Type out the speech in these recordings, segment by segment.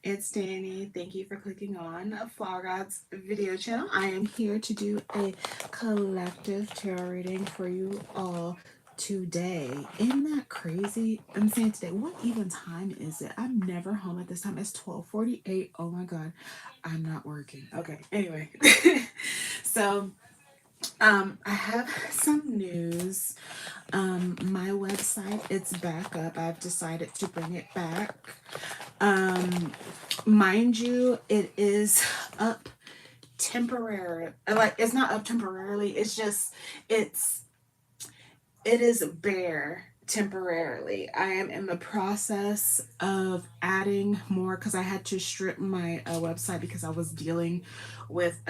It's Dannii. Thank you for clicking on Flower God's video channel. I am here to do a collective tarot reading for you all today. Isn't that crazy? I'm saying today, what even time is it? I'm never home at this time. It's 12:48. Oh my god. I'm not working. Okay, anyway. So I have some news. My website, it's back up. I've decided to bring it back. Mind you, it is up temporary. Like, it's not up temporarily. It's just it is bare temporarily. I am in the process of adding more because I had to strip my website because I was dealing with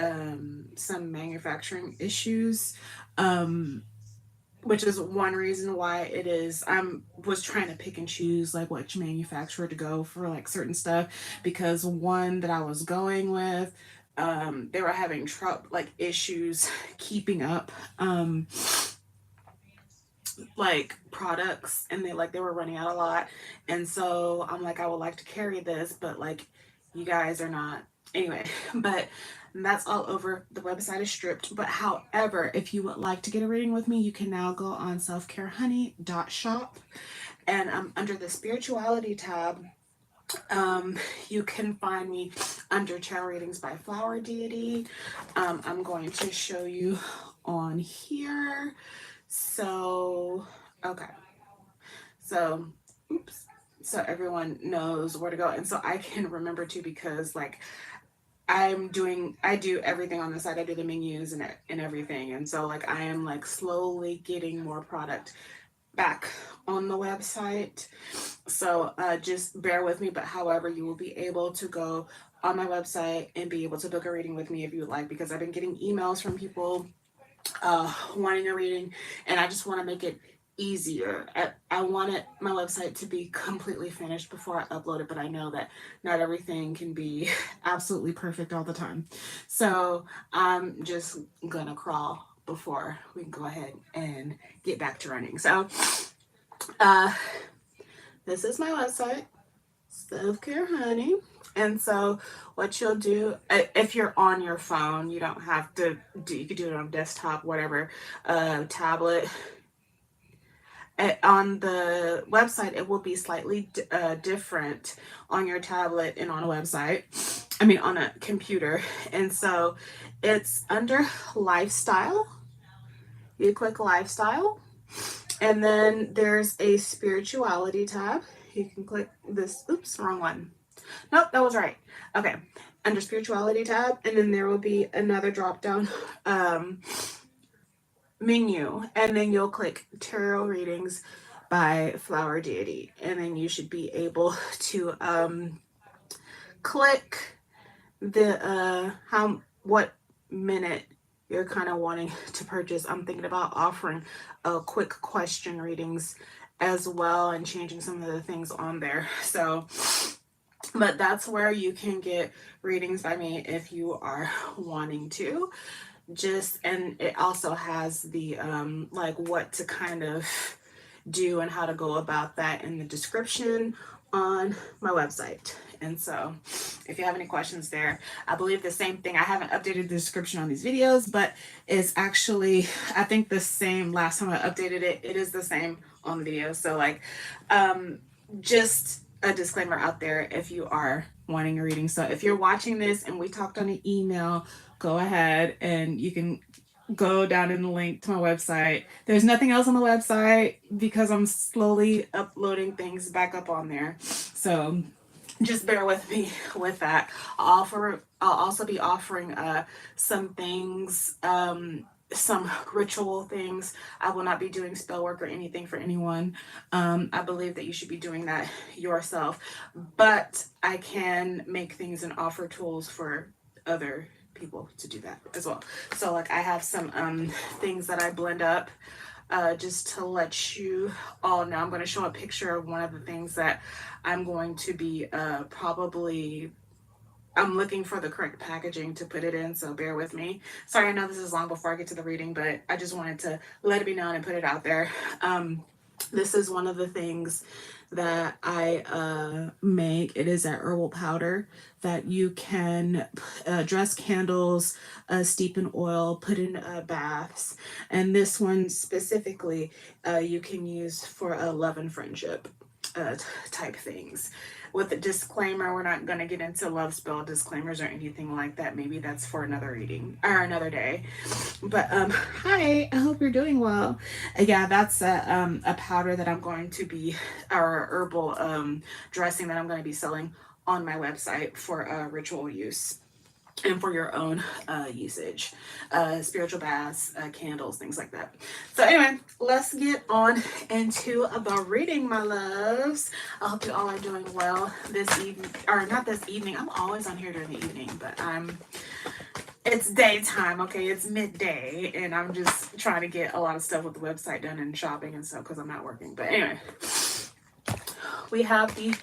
some manufacturing issues. Um, which is one reason why it is I'm was trying to pick and choose like which manufacturer to go for like certain stuff, because one that I was going with, they were having trouble, like issues keeping up like products, and they were running out a lot. And so I'm like, I would like to carry this, but like you guys are not. Anyway, but that's all over. The website is stripped. But however, if you would like to get a reading with me, you can now go on selfcarehoney.shop, and under the spirituality tab, you can find me under tarot readings by Flower Deity. I'm going to show you on here. So, okay. So, oops. So everyone knows where to go. And so I can remember too, because like I do everything on the site. I do the menus and everything. And so like I am like slowly getting more product back on the website. So just bear with me. But however, you will be able to go on my website and be able to book a reading with me if you would like, because I've been getting emails from people wanting a reading, and I just want to make it easier. I wanted my website to be completely finished before I upload it, but I know that not everything can be absolutely perfect all the time. So I'm just gonna crawl before we can go ahead and get back to running. So uh, this is my website, Self Care Honey. And so what you'll do, if you're on your phone, you don't have to do, you could do it on desktop, whatever, tablet. On the website, it will be slightly different on your tablet and on a website. I mean, on a computer. And so it's under lifestyle. You click lifestyle, and then there's a spirituality tab. You can click this. Oops, wrong one. Nope, that was right. Okay, under spirituality tab, and then there will be another drop down menu, and then you'll click tarot readings by Flower Deity, and then you should be able to click the what minute you're kind of wanting to purchase. I'm thinking about offering quick question readings as well, and changing some of the things on there. So but that's where you can get readings by me if you are wanting to. And it also has the like what to kind of do and how to go about that in the description on my website. And so if you have any questions there, I believe the same thing. I haven't updated the description on these videos, but it's actually, I think the same last time I updated it. It is the same on the video. So like just a disclaimer out there if you are wanting a reading. So if you're watching this and we talked on an email, go ahead and you can go down in the link to my website. There's nothing else on the website because I'm slowly uploading things back up on there. So just bear with me with that. I'll also be offering some things, some ritual things. I will not be doing spell work or anything for anyone. I believe that you should be doing that yourself, but I can make things and offer tools for other people to do that as well. So like I have some things that I blend up just to let you all know. I'm going to show a picture of one of the things that I'm going to be probably, I'm looking for the correct packaging to put it in, so bear with me. Sorry, I know this is long before I get to the reading, but I just wanted to let it be known and put it out there. This is one of the things that I make. It is an herbal powder that you can dress candles, steep in oil, put in baths. And this one specifically you can use for love and friendship type things. With a disclaimer, we're not going to get into love spell disclaimers or anything like that. Maybe that's for another reading or another day. But hi, I hope you're doing well. Yeah, that's a powder that I'm going to be, or herbal dressing that I'm going to be selling on my website for ritual use and for your own usage, spiritual baths, candles, things like that. So anyway, let's get on into the reading, my loves. I hope you all are doing well this evening, or not this evening. I'm always on here during the evening, but it's daytime, okay? It's midday, and I'm just trying to get a lot of stuff with the website done and shopping and stuff because I'm not working. But anyway, we have the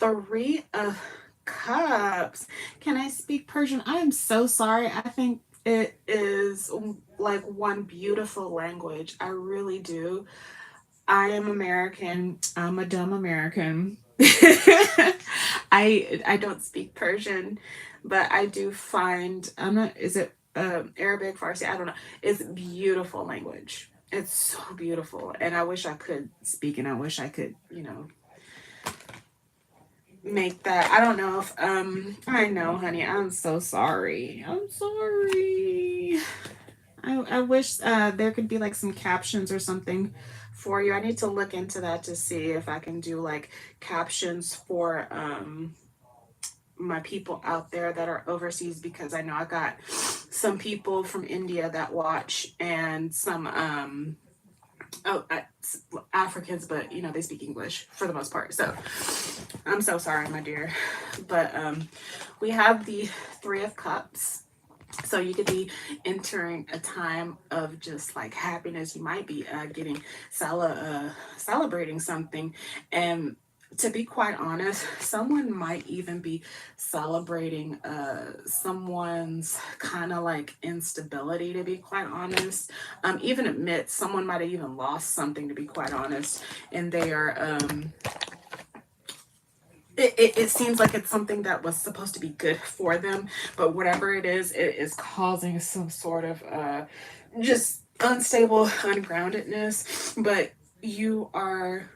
Three of Cups. Can I speak Persian? I am so sorry. I think it is like one beautiful language. I really do. I am American. I'm a dumb American. I don't speak Persian, but I do find, I'm not, is it Arabic, Farsi? I don't know. It's beautiful language. It's so beautiful. And I wish I could speak, and I wish I could, you know, make that. I don't know if I know, honey, I'm so sorry. I'm sorry. I wish there could be like some captions or something for you. I need to look into that to see if I can do like captions for my people out there that are overseas, because I know I got some people from India that watch, and some Africans, but you know, they speak English for the most part. So I'm so sorry, my dear. But we have the Three of Cups. So you could be entering a time of just like happiness. You might be celebrating something. And to be quite honest, someone might even be celebrating someone's kind of like instability, to be quite honest. Even admit someone might have even lost something, to be quite honest. And they are it seems like it's something that was supposed to be good for them, but whatever it is causing some sort of just unstable ungroundedness. But you are,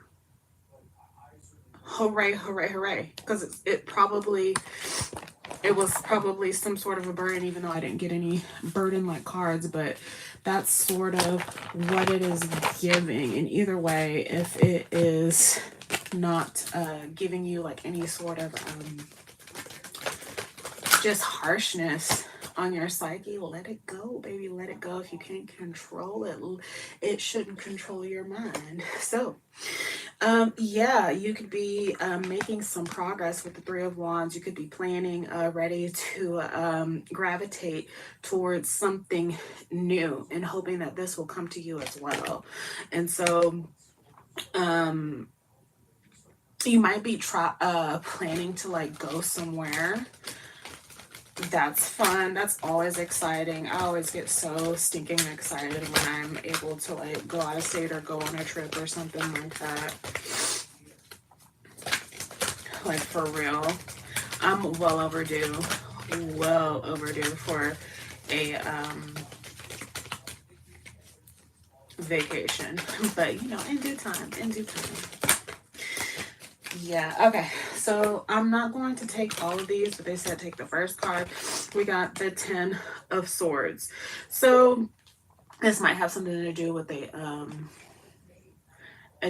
hooray, hooray, hooray, because it was probably some sort of a burden, even though I didn't get any burden like cards, but that's sort of what it is giving. And either way, if it is not giving you like any sort of just harshness on your psyche, let it go, baby. Let it go. If you can't control it, it shouldn't control your mind. So yeah, you could be making some progress with the Three of Wands. You could be planning, ready to gravitate towards something new, and hoping that this will come to you as well. And so you might be planning to like go somewhere. That's fun. That's always exciting. I always get so stinking excited when I'm able to like go out of state or go on a trip or something like that. Like for real. I'm well overdue for a vacation. But you know, in due time. Yeah, okay. So I'm not going to take all of these, but they said take the first card. We got the Ten of Swords. So this might have something to do with a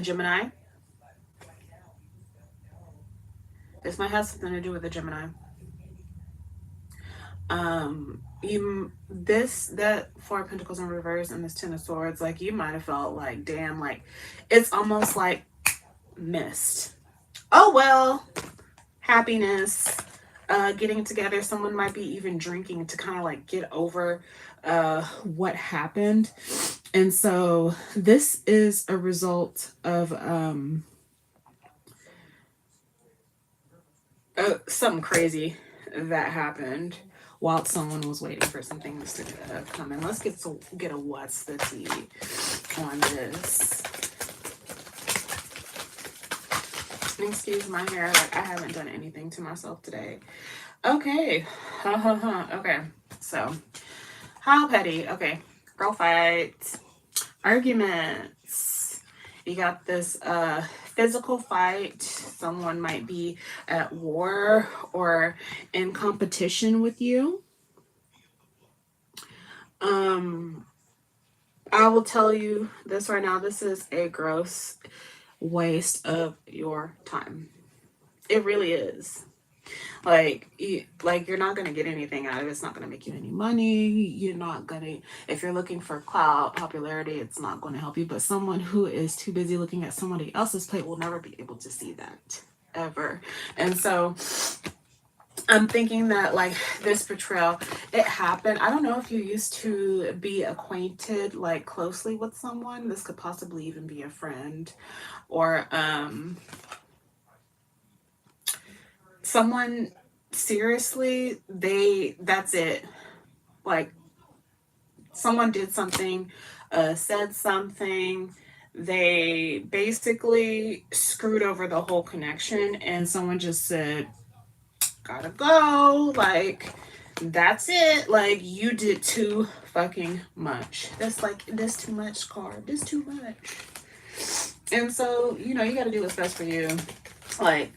Gemini. This might have something to do with a Gemini. That Four of Pentacles in reverse and this Ten of Swords, like you might have felt like, damn, like it's almost like missed. Oh well, happiness, getting together. Someone might be even drinking to kind of like get over what happened. And so this is a result of something crazy that happened while someone was waiting for some things to come in. Let's get a what's the tea on this. Excuse my hair, like I haven't done anything to myself today. Okay. Okay. So, how petty. Okay. Girl fights. Arguments. You got this physical fight. Someone might be at war or in competition with you. I will tell you this right now. This is a gross waste of your time. It really is. Like you're not gonna get anything out of it. It's not gonna make you any money. You're not gonna, if you're looking for clout, popularity, it's not going to help you. But someone who is too busy looking at somebody else's plate will never be able to see that ever. And so I'm thinking that like this betrayal, it happened. I don't know if you used to be acquainted like closely with someone. This could possibly even be a friend or someone. Seriously, that's it. Like someone did something, said something, they basically screwed over the whole connection, and someone just said, gotta go, like that's it, like you did too fucking much. That's like, this too much, card, this too much. And so, you know, you got to do what's best for you. Like,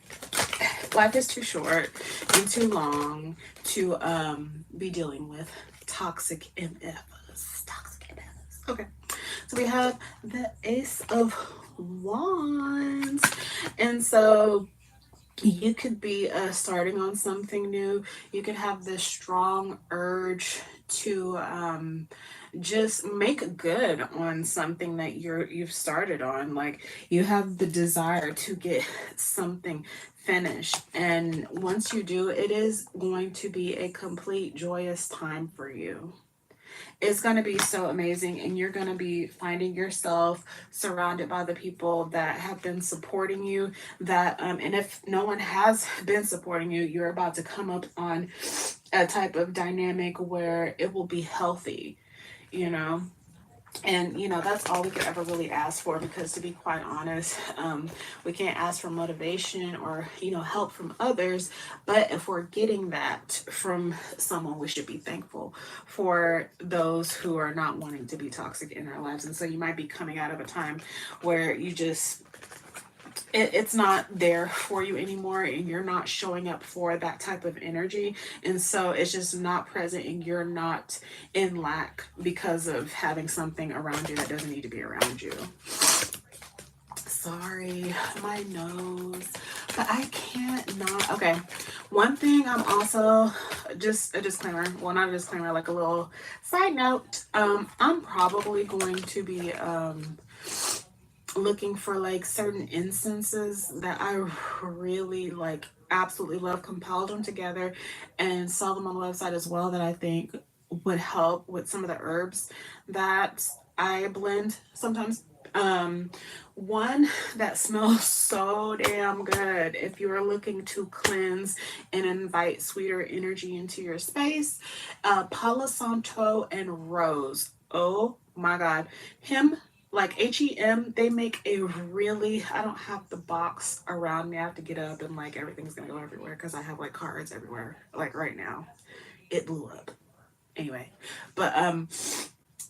life is too short and too long to be dealing with toxic MFs. Toxic MFs. Okay. So we have the Ace of Wands. And so you could be starting on something new. You could have this strong urge to just make good on something that you've started on. Like you have the desire to get something finished, and once you do, it is going to be a complete joyous time for you. It's going to be so amazing, and you're going to be finding yourself surrounded by the people that have been supporting you, that and if no one has been supporting you, you're about to come up on a type of dynamic where it will be healthy, you know. And you know, that's all we could ever really ask for, because to be quite honest, we can't ask for motivation or, you know, help from others. But if we're getting that from someone, we should be thankful for those who are not wanting to be toxic in our lives. And so you might be coming out of a time where you just, it's not there for you anymore, and you're not showing up for that type of energy, and so it's just not present, and you're not in lack because of having something around you that doesn't need to be around you. Sorry, my nose, but I can't not. Okay, one thing I'm also, just a disclaimer, well, not a disclaimer, like a little side note, I'm probably going to be looking for like certain instances that I really like, absolutely love, compile them together and sell them on the website as well, that I think would help with some of the herbs that I blend sometimes. One that smells so damn good if you are looking to cleanse and invite sweeter energy into your space, Palo Santo and Rose. Oh my god, him, like HEM, they make a really, I don't have the box around me, I have to get up and like everything's gonna go everywhere because I have like cards everywhere, like right now it blew up anyway. But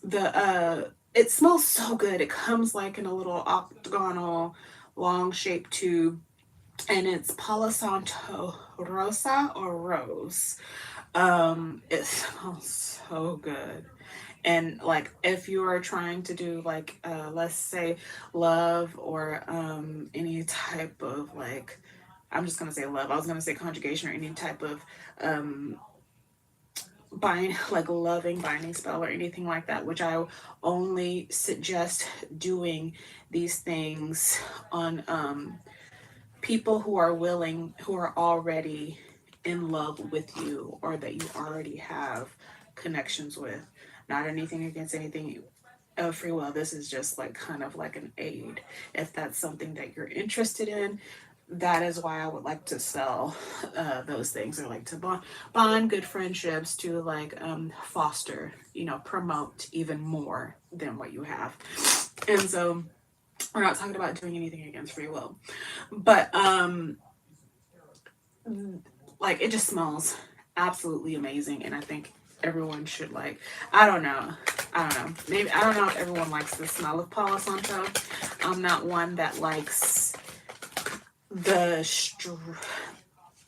the it smells so good. It comes like in a little octagonal long shaped tube, and it's Palo Santo Rosa or Rose. It smells so good. And like if you are trying to do like let's say love or any type of like, I'm just gonna say love, I was gonna say conjugation, or any type of bind, like loving binding spell or anything like that, which I only suggest doing these things on people who are willing, who are already in love with you, or that you already have connections with. Not anything against anything of free will. This is just like kind of like an aid if that's something that you're interested in. That is why I would like to sell those things, or like to bond good friendships, to like foster, you know, promote even more than what you have. And so We're not talking about doing anything against free will. But like, it just smells absolutely amazing, and I think everyone should, like, I don't know, maybe, I don't know if everyone likes the smell of Palo Santo. I'm not one that likes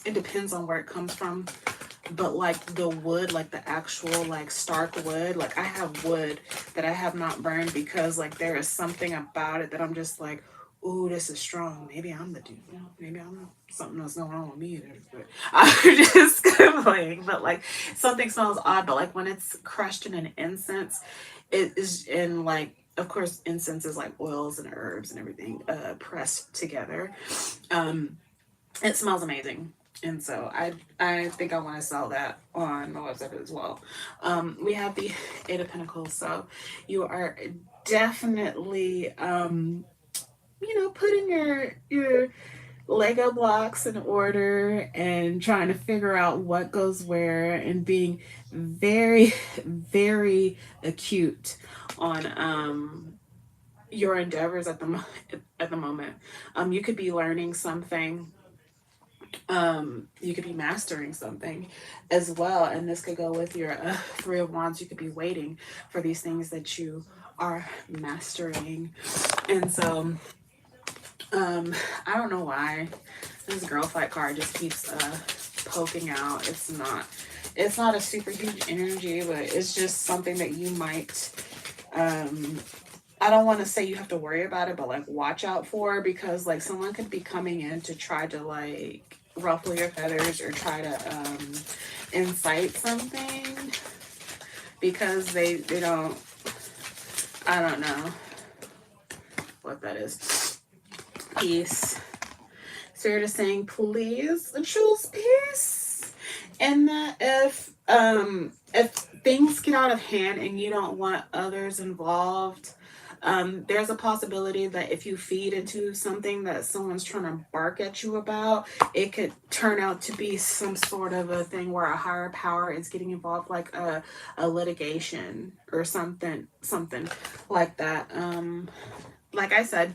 it depends on where it comes from, but like the wood, like the actual like stark wood, like I have wood that I have not burned because like there is something about it that I'm just like, ooh, this is strong. Maybe I'm the dude. You know, maybe I'm something else going on with me. But I'm just playing. But like something smells odd. But like when it's crushed in an incense, it is in like, of course, incense is like oils and herbs and everything pressed together. It smells amazing. And so I think I want to sell that on my website as well. We have the Eight of Pentacles, so you are definitely putting your Lego blocks in order and trying to figure out what goes where and being very, very acute on your endeavors at the moment. You could be learning something. You could be mastering something as well, and this could go with your Three of Wands. You could be waiting for these things that you are mastering. And so I don't know why this girl fight card just keeps poking out. It's not a super huge energy, but it's just something that you might I don't want to say you have to worry about it, but like watch out for, because like someone could be coming in to try to like ruffle your feathers or try to incite something because they don't, I don't know what that is. Peace. So you're just saying, please choose peace. And that if things get out of hand and you don't want others involved, there's a possibility that if you feed into something that someone's trying to bark at you about, it could turn out to be some sort of a thing where a higher power is getting involved, like a litigation or something like that. Like I said,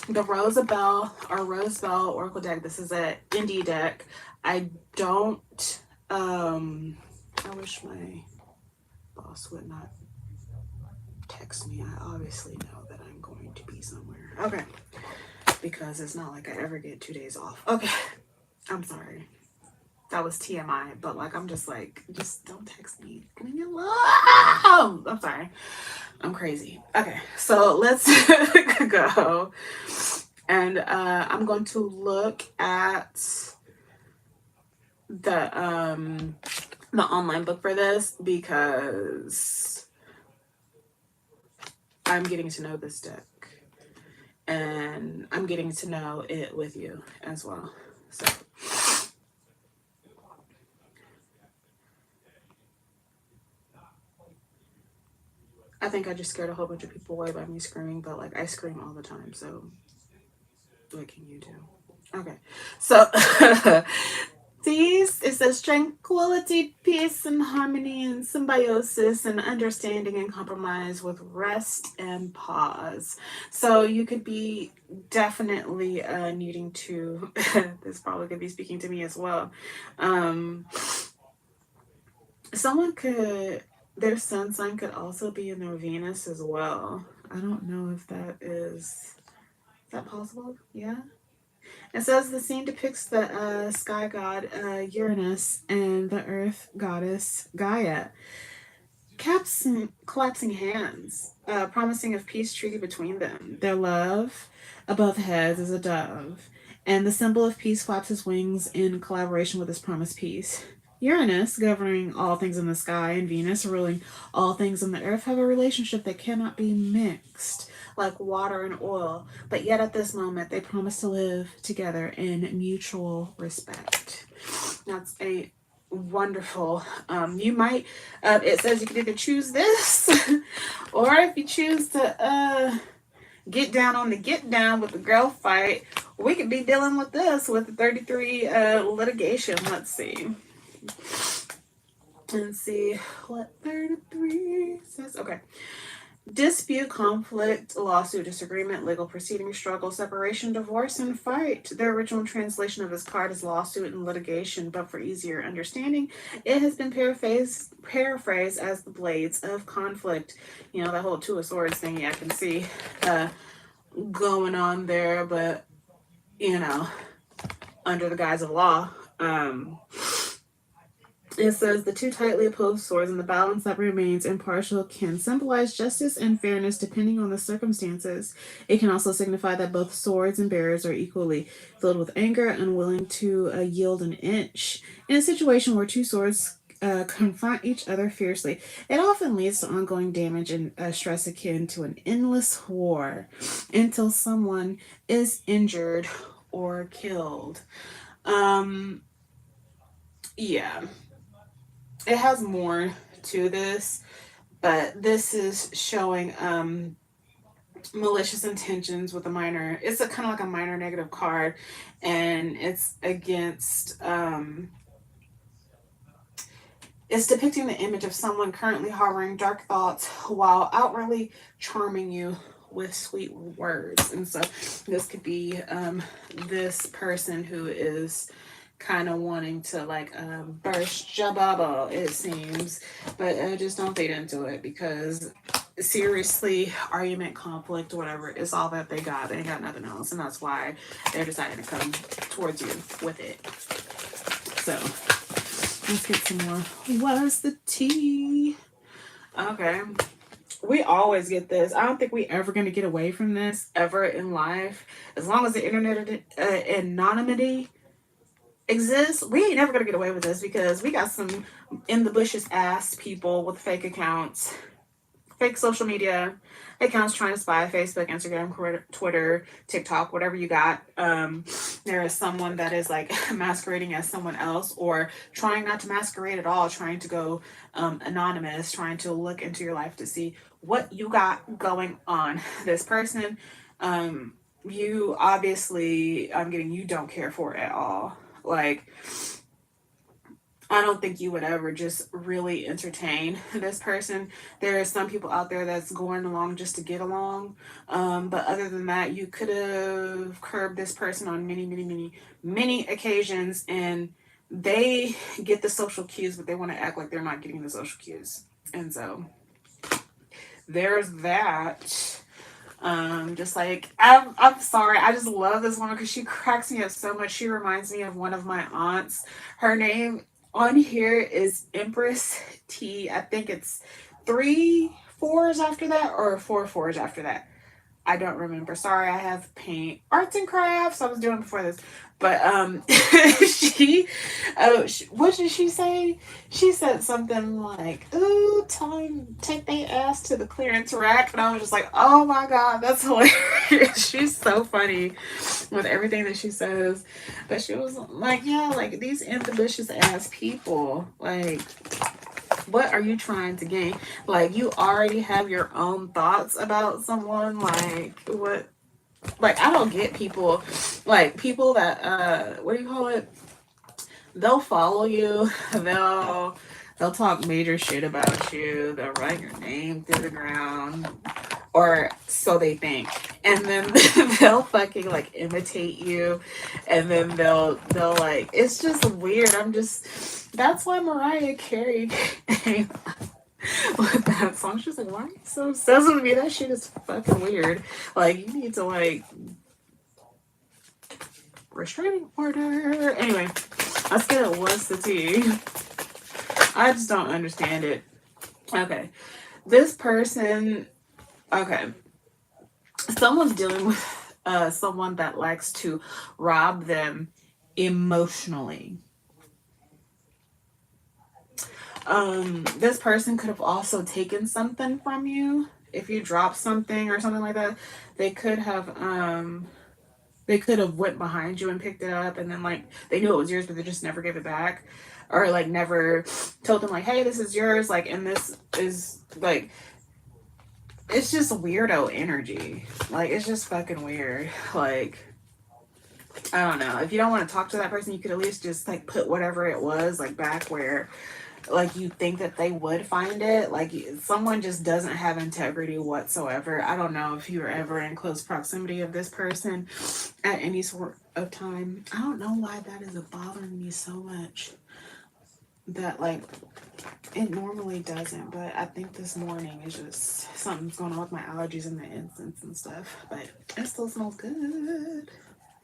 the Rosabelle or Rosebell Oracle deck, this is a indie deck. I don't, I wish my boss would not text me. I obviously know that I'm going to be somewhere. Okay. Because it's not like I ever get 2 days off. Okay. I'm sorry. That was TMI, but like I'm just like, just don't text me. Leave me alone. I'm sorry. I'm crazy. Okay, so let's go. And I'm going to look at the online book for this because I'm getting to know this deck and I'm getting to know it with you as well. So I think I just scared a whole bunch of people away by me screaming, but like I scream all the time, so what can you do? Okay, so these, it says tranquility, peace, and harmony, and symbiosis, and understanding and compromise with rest and pause. So you could be definitely needing to, this probably could be speaking to me as well. Someone could, their sun sign could also be in their Venus as well. I don't know if that is that possible? Yeah. It says the scene depicts the sky god Uranus and the earth goddess Gaia collapsing hands, promising of peace treaty between them. Their love above heads is a dove, and the symbol of peace flaps his wings in collaboration with his promised peace. Uranus, governing all things in the sky, and Venus, ruling all things on the earth, have a relationship that cannot be mixed, like water and oil, but yet at this moment they promise to live together in mutual respect. That's a wonderful, you might, it says you can either choose this, or if you choose to get down on the get down with the girl fight, we could be dealing with this with the 33 litigation. Let's see. And see what 33 says. Okay. Dispute, conflict, lawsuit, disagreement, legal proceeding, struggle, separation, divorce, and fight. The original translation of this card is lawsuit and litigation, but for easier understanding, it has been paraphrased as the blades of conflict. You know, that whole Two of Swords thingy I can see going on there, but, you know, under the guise of law. It says the two tightly opposed swords and the balance that remains impartial can symbolize justice and fairness depending on the circumstances. It can also signify that both swords and bearers are equally filled with anger, unwilling to yield an inch. In a situation where two swords confront each other fiercely, it often leads to ongoing damage and stress akin to an endless war until someone is injured or killed. Yeah. It has more to this, but this is showing malicious intentions with a minor. It's a kind of like a minor negative card, and it's against it's depicting the image of someone currently harboring dark thoughts while outwardly charming you with sweet words. And so this could be this person who is kind of wanting to like burst your bubble, it seems, but just don't feed into it, because seriously, argument, conflict, whatever, is all that they got. They ain't got nothing else, and that's why they're deciding to come towards you with it. So let's get some more. What's the tea? Okay, we always get this. I don't think we ever going to get away from this ever in life, as long as the internet anonymity exists. We ain't never gonna get away with this, because we got some in the bushes ass people with fake accounts, fake social media accounts trying to spy. Facebook, Instagram, Twitter, TikTok, whatever you got. There is someone that is like masquerading as someone else, or trying not to masquerade at all, trying to go anonymous, trying to look into your life to see what you got going on. This person, you obviously, I'm getting, you don't care for at all. Like, I don't think you would ever just really entertain this person. There are some people out there that's going along just to get along. But other than that, you could have curbed this person on many occasions, and they get the social cues, but they want to act like they're not getting the social cues. And so there's that. Just like, I'm sorry, I just love this woman because she cracks me up so much. She reminds me of one of my aunts. Her name on here is Empress T. I think it's 3 4s after that, or 4 4s after that. I don't remember. Sorry, I have paint, arts and crafts I was doing before this. But what did she say? She said something like, "Ooh, tell them take their ass to the clearance rack," and I was just like, "Oh my god, that's hilarious." She's so funny with everything that she says. But she was like, "Yeah, like these ambitious ass people, like." What are you trying to gain? Like, you already have your own thoughts about someone. Like, what? Like, I don't get people. Like, people that, what do you call it? They'll follow you. They'll talk major shit about you. They'll write your name through the ground. Or so they think. And then they'll fucking, like, imitate you. And then they'll like, it's just weird. That's why Mariah Carey came with that song. She's like, "Why are you so obsessed with me? That shit is fucking weird. Like, you need to, like, restraining order." Anyway, let's get it. What's the tea? I just don't understand it. Okay. This person, okay. Someone's dealing with someone that likes to rob them emotionally. This person could have also taken something from you. If you dropped something or something like that, they could have went behind you and picked it up, and then like they knew it was yours, but they just never gave it back, or like never told them like, "Hey, this is yours." Like, and this is like, it's just weirdo energy. Like, it's just fucking weird. Like, I don't know. If you don't want to talk to that person, you could at least just like put whatever it was like back where like you think that they would find it. Like someone just doesn't have integrity whatsoever. I don't know if you're ever in close proximity of this person at any sort of time. I don't know why that is bothering me so much. That like it normally doesn't, but I think this morning is just something's going on with my allergies and the incense and stuff. But it still smells good.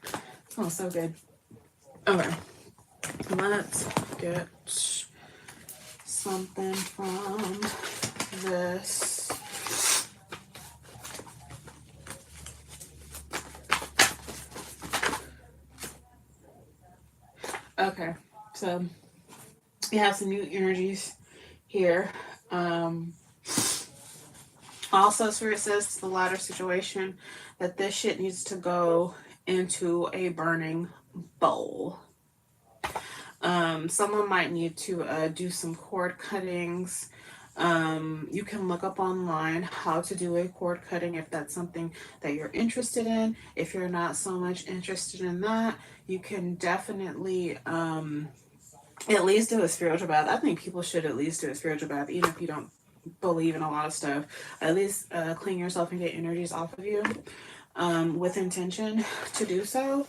It smells so good. Okay, let's get something from this. Okay, so we have some new energies here. Also, Spirit says to the latter situation that this shit needs to go into a burning bowl. Someone might need to do some cord cuttings. You can look up online how to do a cord cutting if that's something that you're interested in. If you're not so much interested in that, you can definitely at least do a spiritual bath. I think people should at least do a spiritual bath, even if you don't believe in a lot of stuff. At least clean yourself and get energies off of you with intention to do so.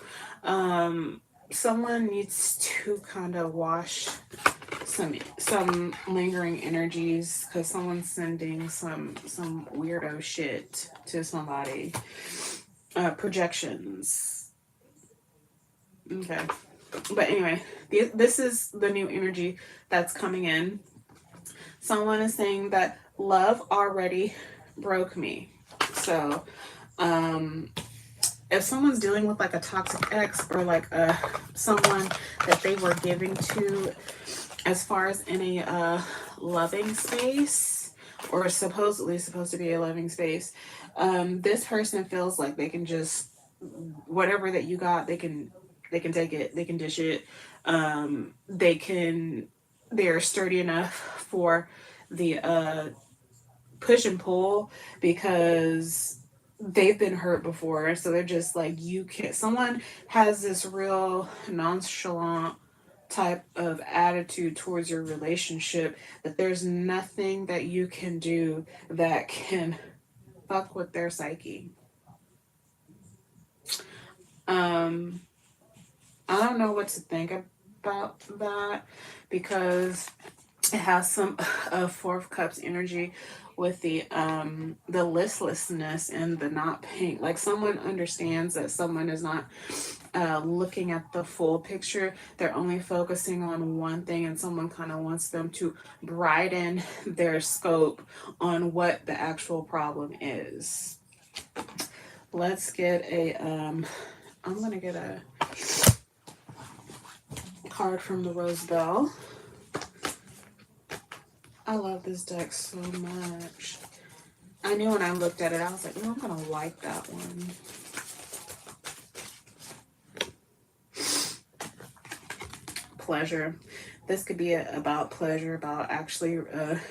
Someone needs to kind of wash some lingering energies because someone's sending some weirdo shit to somebody. Projections. Okay. But anyway, this is the new energy that's coming in. Someone is saying that love already broke me. So, if someone's dealing with like a toxic ex or like someone that they were giving to as far as in a loving space or supposedly supposed to be a loving space, this person feels like they can just, whatever that you got, they can take it, they can dish it, they're sturdy enough for the push and pull because they've been hurt before, so they're just like, you can't. Someone has this real nonchalant type of attitude towards your relationship that there's nothing that you can do that can fuck with their psyche. I don't know what to think about that because it has some Four of Cups energy with the listlessness and the not paying. Like someone understands that someone is not looking at the full picture. They're only focusing on one thing, and someone kind of wants them to brighten their scope on what the actual problem is. Let's get a I'm gonna get a card from the Rose Bell. I love this deck so much. I knew when I looked at it, I was like, oh, I'm gonna like that one. Pleasure. This could be about pleasure, about actually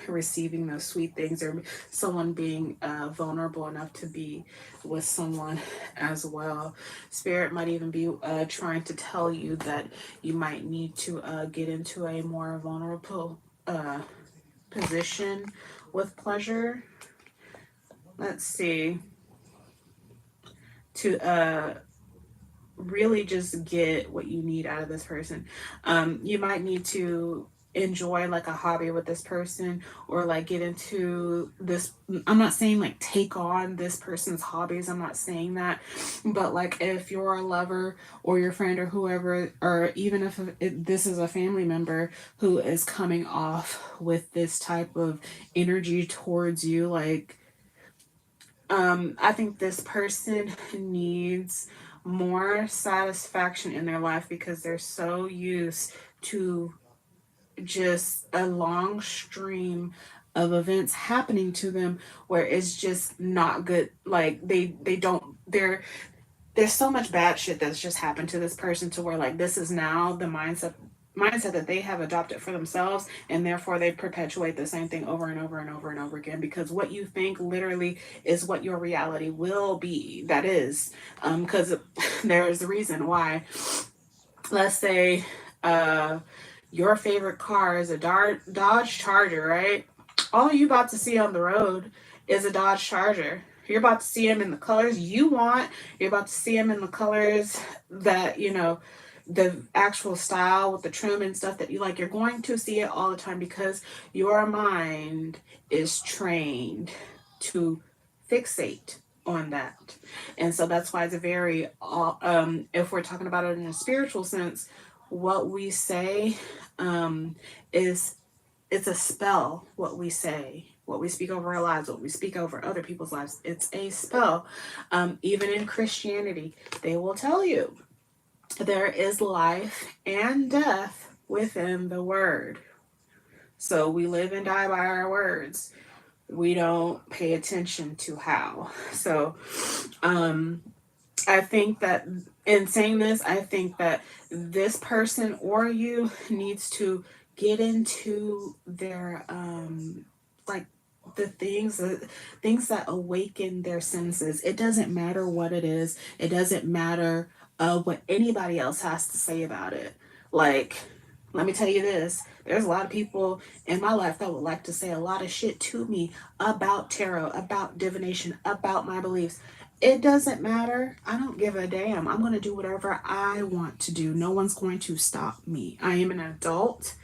receiving those sweet things, or someone being vulnerable enough to be with someone as well. Spirit might even be trying to tell you that you might need to get into a more vulnerable position with pleasure. Let's see. To really just get what you need out of this person. You might need to enjoy like a hobby with this person, or like get into this. I'm not saying like take on this person's hobbies, I'm not saying that, but like if you're a lover or your friend or whoever, or even if this is a family member who is coming off with this type of energy towards you, like I think this person needs more satisfaction in their life because they're so used to just a long stream of events happening to them where it's just not good. Like there's so much bad shit that's just happened to this person to where like this is now the mindset that they have adopted for themselves, and therefore they perpetuate the same thing over and over and over and over again, because what you think literally is what your reality will be. That is because there is a reason why. Let's say your favorite car is a Dodge Charger, right? All you about to see on the road is a Dodge Charger. You're about to see them in the colors you want. You're about to see them in the colors that, you know, the actual style with the trim and stuff that you like. You're going to see it all the time because your mind is trained to fixate on that. And so that's why it's a very, if we're talking about it in a spiritual sense, what we say is, it's a spell. What we say, what we speak over our lives, what we speak over other people's lives, it's a spell. Even in Christianity, they will tell you there is life and death within the word. So we live and die by our words. We don't pay attention to how. So I think that in saying this, I think that this person or you needs to get into their like the things that awaken their senses. It doesn't matter what it is. It doesn't matter what anybody else has to say about it. Like, let me tell you this. There's a lot of people in my life that would like to say a lot of shit to me about tarot, about divination, about my beliefs. It doesn't matter. I don't give a damn. I'm going to do whatever I want to do. No one's going to stop me. I am an adult.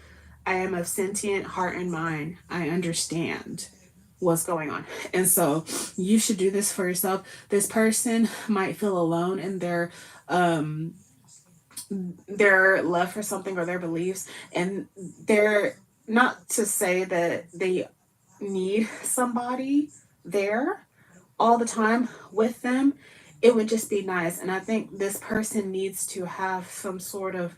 I am of sentient heart and mind. I understand what's going on. And so you should do this for yourself. This person might feel alone in their love for something or their beliefs, and they're not to say that they need somebody there all the time with them. It would just be nice. And I think this person needs to have some sort of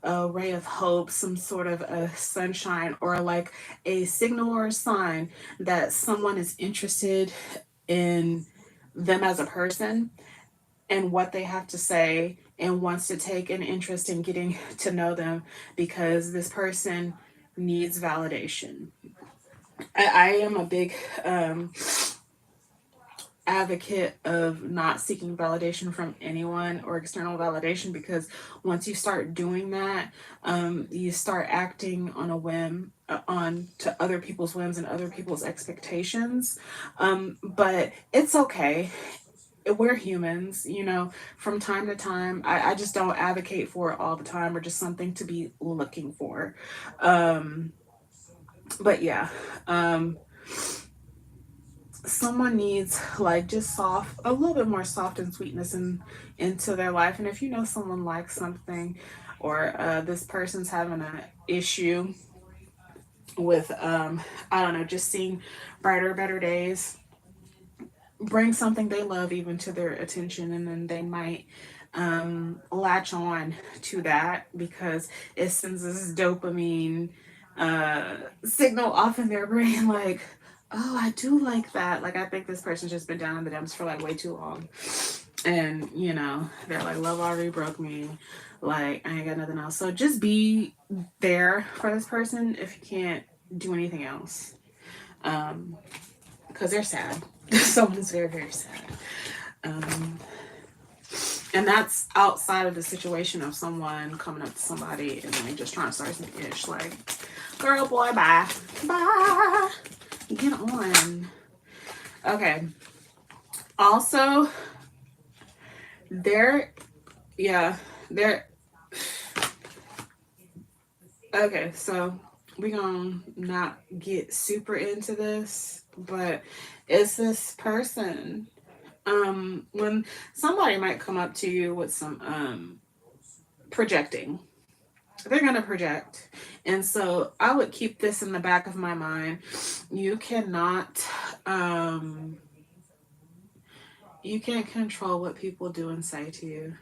a ray of hope, some sort of a sunshine, or like a signal or a sign that someone is interested in them as a person and what they have to say, and wants to take an interest in getting to know them, because this person needs validation. I am a big advocate of not seeking validation from anyone or external validation, because once you start doing that, you start acting on a whim, on to other people's whims and other people's expectations. But it's okay. We're humans, you know. From time to time, I just don't advocate for it all the time, or just something to be looking for. But yeah, someone needs like just a little bit more soft and sweetness into their life. And if you know someone likes something, or this person's having an issue with I don't know, just seeing brighter, better days, bring something they love even to their attention, and then they might latch on to that, because it sends this dopamine signal off in their brain, like, oh, I do like that. Like, I think this person's just been down in the dumps for like way too long, and you know, they're like, love already broke me, like I ain't got nothing else. So just be there for this person if you can't do anything else, because they're sad. Someone's very, very sad. And that's outside of the situation of someone coming up to somebody and like just trying to start some ish, like, girl, boy, bye. Bye. Get on. Okay. Also, okay, so we're gonna not get super into this, but it's this person. When somebody might come up to you with some projecting, they're gonna project. And so I would keep this in the back of my mind. You cannot you can't control what people do and say to you.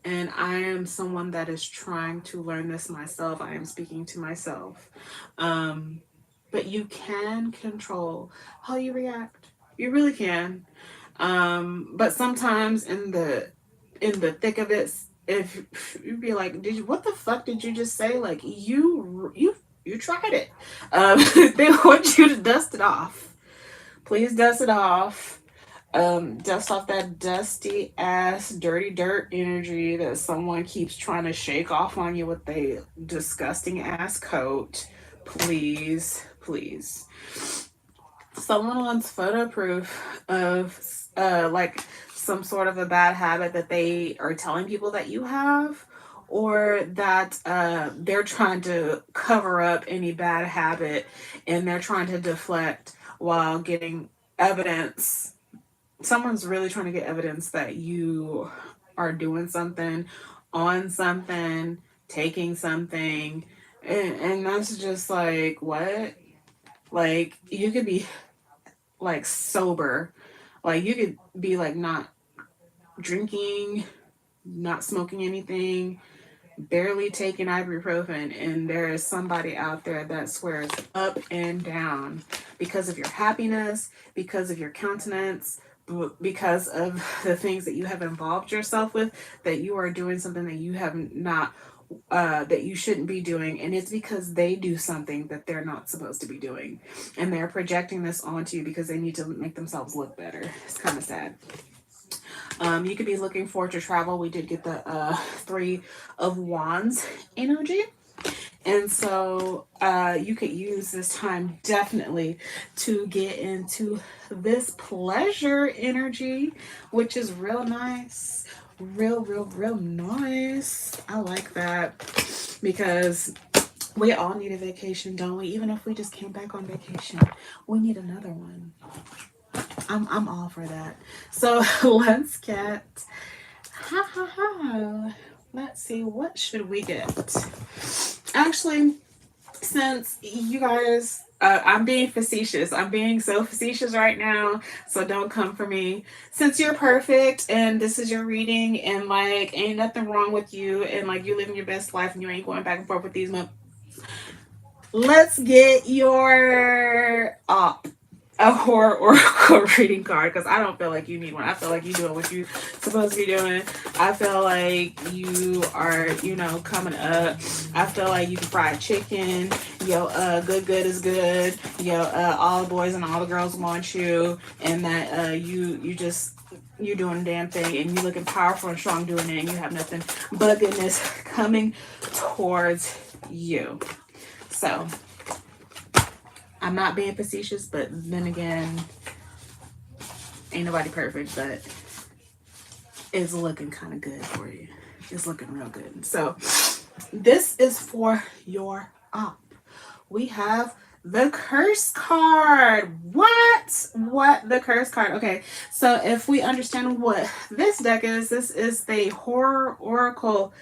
And I am someone that is trying to learn this myself. I am speaking to myself. But you can control how you react. You really can. But sometimes in the thick of it, if you'd be like, what the fuck did you just say? Like, you tried it. They want you to dust it off. Please dust it off. Dust off that dusty ass dirty dirt energy that someone keeps trying to shake off on you with a disgusting ass coat. Please, please. Someone wants photo proof of like some sort of a bad habit that they are telling people that you have, or that they're trying to cover up any bad habit and they're trying to deflect while getting evidence. Someone's really trying to get evidence that you are doing something, on something, taking something, and that's just like, what? Like, you could be like sober, like you could be like not drinking, not smoking anything, barely taking ibuprofen, and there is somebody out there that swears up and down because of your happiness, because of your countenance, because of the things that you have involved yourself with, that you are doing something that you have not that you shouldn't be doing, and it's because they do something that they're not supposed to be doing, and they're projecting this onto you because they need to make themselves look better. It's kind of sad. You could be looking forward to travel. We did get the Three of Wands energy. And so you could use this time definitely to get into this pleasure energy, which is real nice. Real nice. I like that because we all need a vacation, don't we? Even if we just came back on vacation, we need another one. I'm all for that. So let's get let's see, what should we get? Actually, since you guys I'm being facetious. I'm being so facetious right now, so don't come for me. Since you're perfect and this is your reading and like ain't nothing wrong with you and like you living your best life and you ain't going back and forth with these let's get your a horror oracle reading card, because I don't feel like you need one. I feel like you're doing what you're supposed to be doing. I feel like you are, you know, coming up. I feel like you can fry chicken. Yo, good is good. Yo, all the boys and all the girls want you, and that you just you're doing a damn thing, and you looking powerful and strong doing it, and you have nothing but goodness coming towards you. So I'm not being facetious, but then again, ain't nobody perfect, but it's looking kind of good for you. It's looking real good. So this is for your up. We have the curse card. What the curse card? Okay, so if we understand what this deck is, this is the horror oracle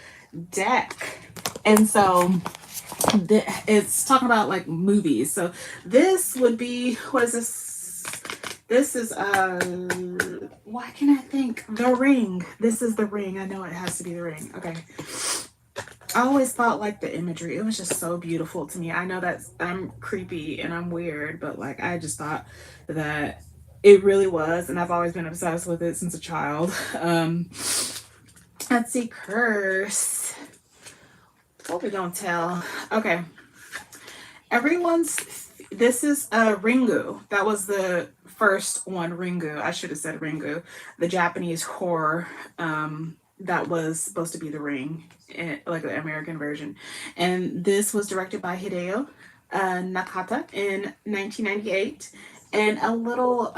deck. And so it's talking about like movies. So this would be, what is this? This is why can I think? The Ring. This is The Ring. I know it has to be The Ring. Okay. I always thought like the imagery, it was just so beautiful to me. I know that I'm creepy and I'm weird, but like I just thought that it really was, and I've always been obsessed with it since a child. Let's see, curse. What we gonna tell? Okay. This is Ringu. That was the first one, Ringu. I should have said Ringu. The Japanese horror that was supposed to be The Ring, like the American version. And this was directed by Hideo Nakata in 1998. And a little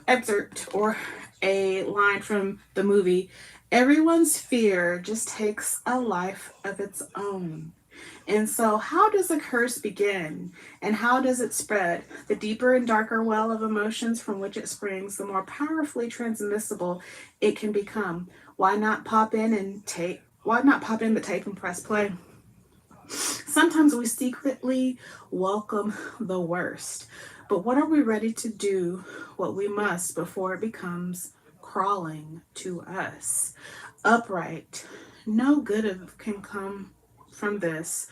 excerpt or a line from the movie: everyone's fear just takes a life of its own. And so how does a curse begin, and how does it spread? The deeper and darker well of emotions from which it springs, the more powerfully transmissible it can become. Why not pop in the tape and press play? Sometimes we secretly welcome the worst, but what are we ready to do what we must before it becomes crawling to us? Upright, no good can come from this,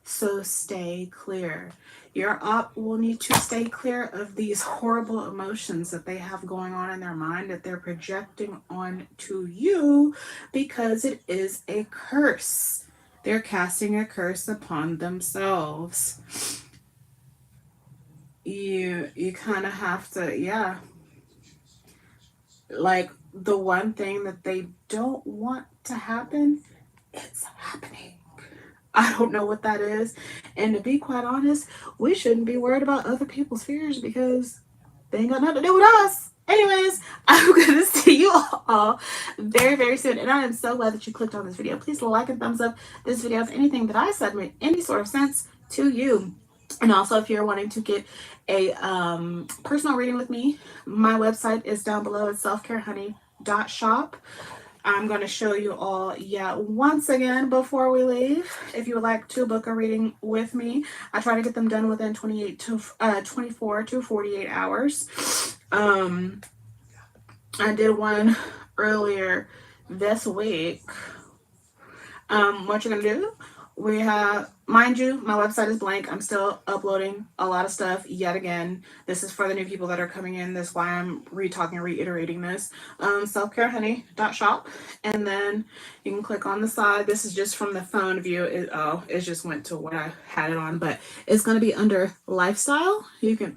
so stay clear. Your op will need to stay clear of these horrible emotions that they have going on in their mind, that they're projecting onto you, because it is a curse. They're casting a curse upon themselves. You kind of have to, yeah. like the one thing that they don't want to happen, it's happening. I don't know what that is. And to be quite honest, we shouldn't be worried about other people's fears because they ain't got nothing to do with us. Anyways, I'm going to see you all very, very soon. And I am so glad that you clicked on this video. Please like and thumbs up this video if anything that I said made any sort of sense to you. And also, if you're wanting to get a personal reading with me, my website is down below. It's selfcarehoney.shop. I'm going to show you all once again before we leave. If you would like to book a reading with me, I try to get them done within 24 to 48 hours. I did one earlier this week. What you're going to do, we have, mind you, my website is blank. I'm still uploading a lot of stuff yet again. This is for the new people that are coming in. That's why I'm reiterating this. Selfcarehoney.shop. And then you can click on the side. This is just from the phone view. It just went to what I had it on, but it's going to be under lifestyle. You can,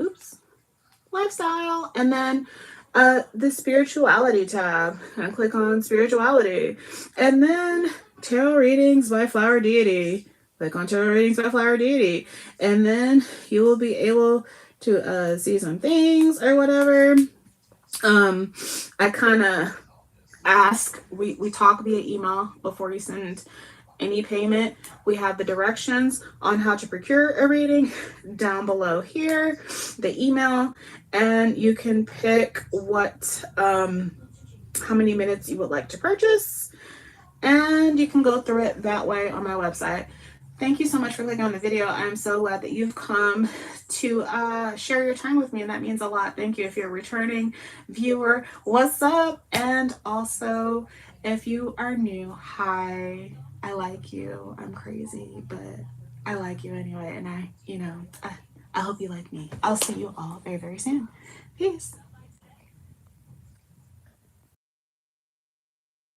lifestyle. And then the spirituality tab. And click on spirituality. And then tarot readings by Flower Deity. Click on tarot readings by Flower Deity. And then you will be able to see some things or whatever. I kind of ask, we talk via email before you send any payment. We have the directions on how to procure a reading down below here, the email, and you can pick what how many minutes you would like to purchase, and you can go through it that way on my website. Thank you so much for clicking on the video. I'm so glad that you've come to share your time with me, and that means a lot. Thank you. If you're a returning viewer, what's up? And also, if you are new, hi. I like you. I'm crazy, but I like you anyway. And I hope you like me. I'll see you all very, very soon. Peace.